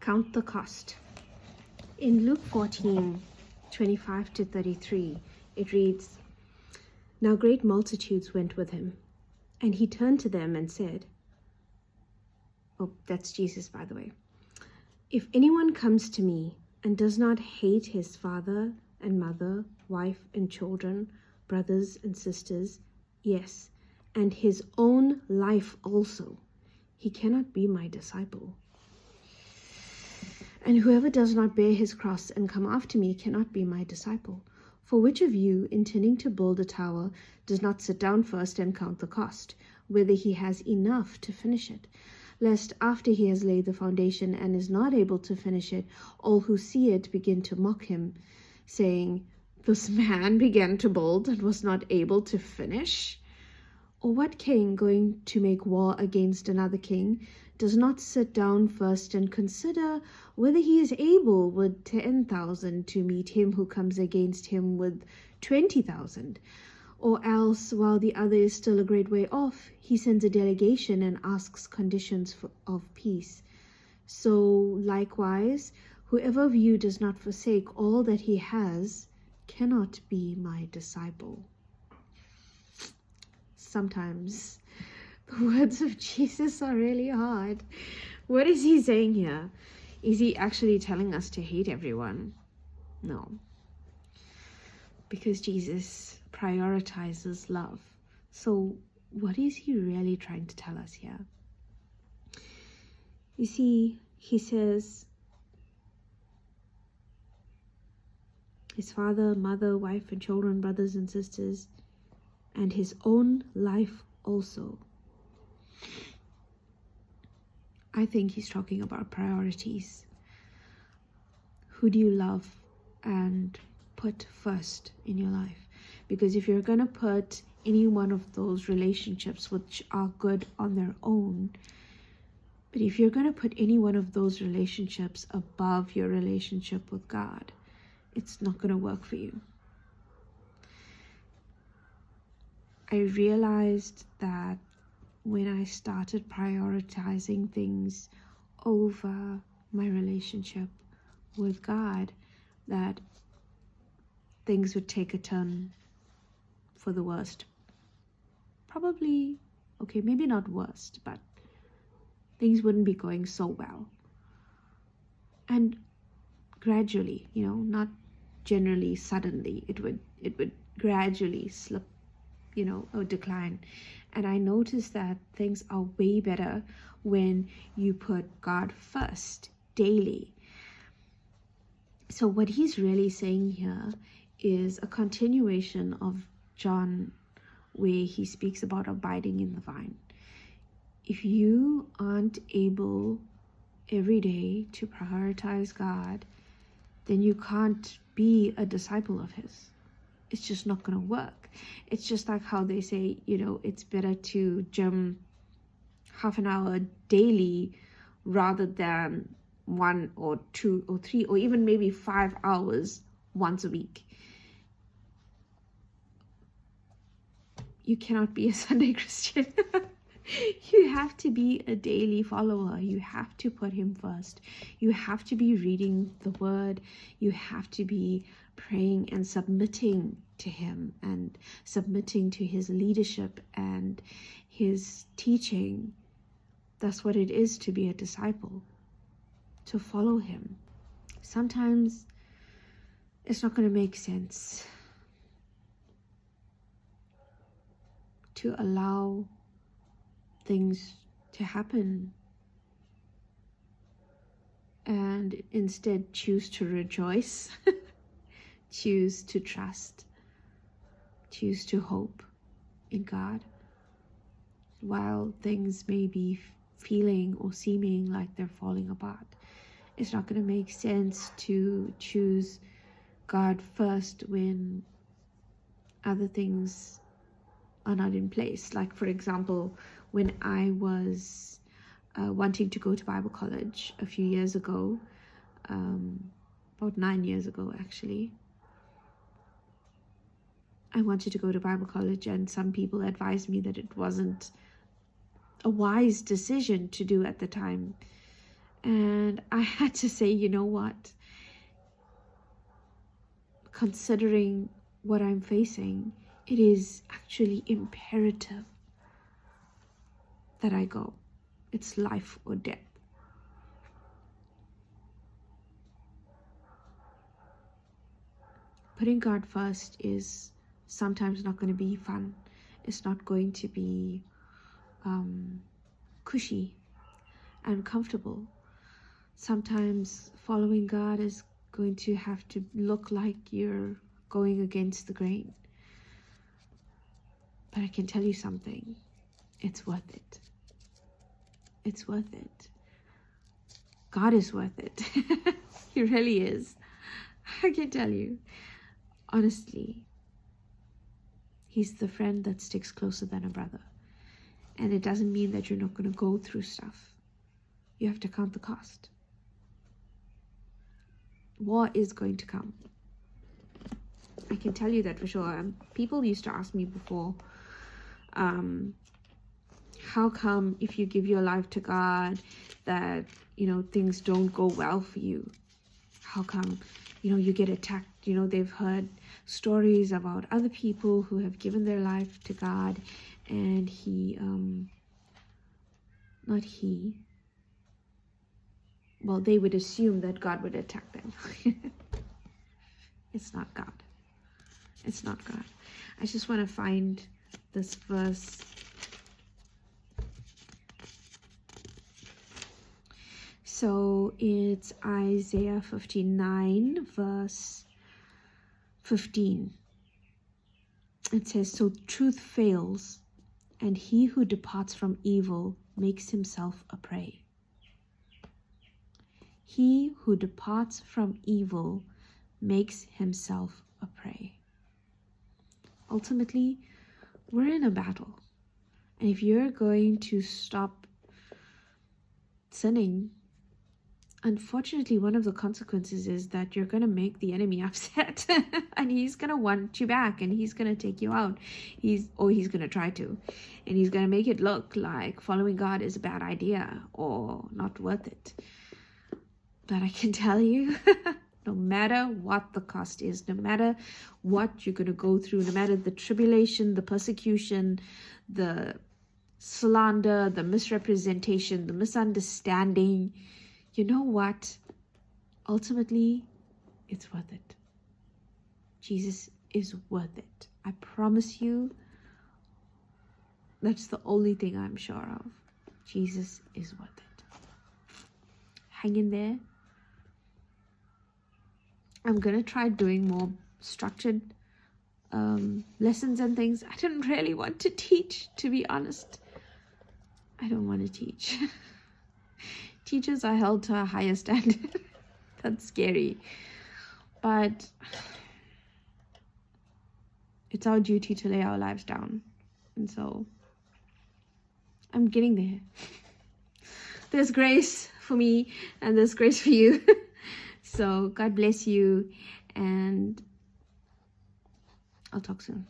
Count the cost. In Luke 14:25-33, it reads, "Now great multitudes went with him, and he turned to them and said," oh, that's Jesus, by the way, "If anyone comes to me and does not hate his father and mother, wife and children, brothers and sisters, yes, and his own life also, he cannot be my disciple. And whoever does not bear his cross and come after me cannot be my disciple. For which of you, intending to build a tower, does not sit down first and count the cost, whether he has enough to finish it? Lest after he has laid the foundation and is not able to finish it, all who see it begin to mock him, saying, 'This man began to build and was not able to finish?' Or what king, going to make war against another king, does not sit down first and consider whether he is able with 10,000 to meet him who comes against him with 20,000? Or else, while the other is still a great way off, he sends a delegation and asks conditions of peace. So likewise, whoever of you does not forsake all that he has cannot be my disciple." Sometimes the words of Jesus are really hard. What is he saying here? Is he actually telling us to hate everyone? No. Because Jesus prioritizes love. So what is he really trying to tell us here? You see, he says his father, mother, wife and children, brothers and sisters, and his own life also. I think he's talking about priorities. Who do you love and put first in your life? Because if you're going to put any one of those relationships which are good on their own, but if you're going to put any one of those relationships above your relationship with God, it's not going to work for you. I realized that when I started prioritizing things over my relationship with God, that things would take a turn for the worst. Probably, okay, maybe not worst, but things wouldn't be going so well. And gradually, not generally, suddenly, it would gradually slip, or decline. And I noticed that things are way better when you put God first daily. So what he's really saying here is a continuation of John, where he speaks about abiding in the vine. If you aren't able every day to prioritize God, then you can't be a disciple of his. It's just not going to work. It's just like how they say, it's better to gym half an hour daily rather than 1 or 2 or 3 or even maybe 5 hours once a week. You cannot be a Sunday Christian. You have to be a daily follower. You have to put him first. You have to be reading the word. You have to be praying and submitting to him and submitting to his leadership and his teaching. That's what it is to be a disciple, to follow him. Sometimes it's not going to make sense to allow things to happen and instead choose to rejoice, choose to trust, choose to hope in God, while things may be feeling or seeming like they're falling apart. It's not going to make sense to choose God first when other things are not in place. Like, for example, when I was wanting to go to Bible college a few years ago, about 9 years ago actually, I wanted to go to Bible college, and some people advised me that it wasn't a wise decision to do at the time. And I had to say, you know what? Considering what I'm facing, it is actually imperative that I go. It's life or death. Putting God first is sometimes not going to be fun. It's not going to be cushy and comfortable. Sometimes following God is going to have to look like you're going against the grain. But I can tell you something. It's worth it. It's worth it. God is worth it. He really is. I can tell you. Honestly. He's the friend that sticks closer than a brother. And it doesn't mean that you're not going to go through stuff. You have to count the cost. War is going to come. I can tell you that for sure. People used to ask me before, how come if you give your life to God that, things don't go well for you? How come, you get attacked? They've heard stories about other people who have given their life to God and they would assume that God would attack them. It's not God. It's not God. I just want to find this verse. So it's Isaiah 59 verse 15. It says, "So truth fails, and he who departs from evil makes himself a prey." He who departs from evil makes himself a prey. Ultimately, we're in a battle. And if you're going to stop sinning, unfortunately, one of the consequences is that you're going to make the enemy upset and he's going to want you back and he's going to take you out. He's going to try to. And he's going to make it look like following God is a bad idea or not worth it. But I can tell you, no matter what the cost is, no matter what you're going to go through, no matter the tribulation, the persecution, the slander, the misrepresentation, the misunderstanding, you know what? Ultimately, it's worth it. Jesus is worth it. I promise you, that's the only thing I'm sure of. Jesus is worth it. Hang in there. I'm going to try doing more structured lessons and things. I didn't really want to teach, to be honest. I don't want to teach. Teachers are held to a higher standard. That's scary. But it's our duty to lay our lives down. And so I'm getting there. There's grace for me and there's grace for you. So God bless you and I'll talk soon.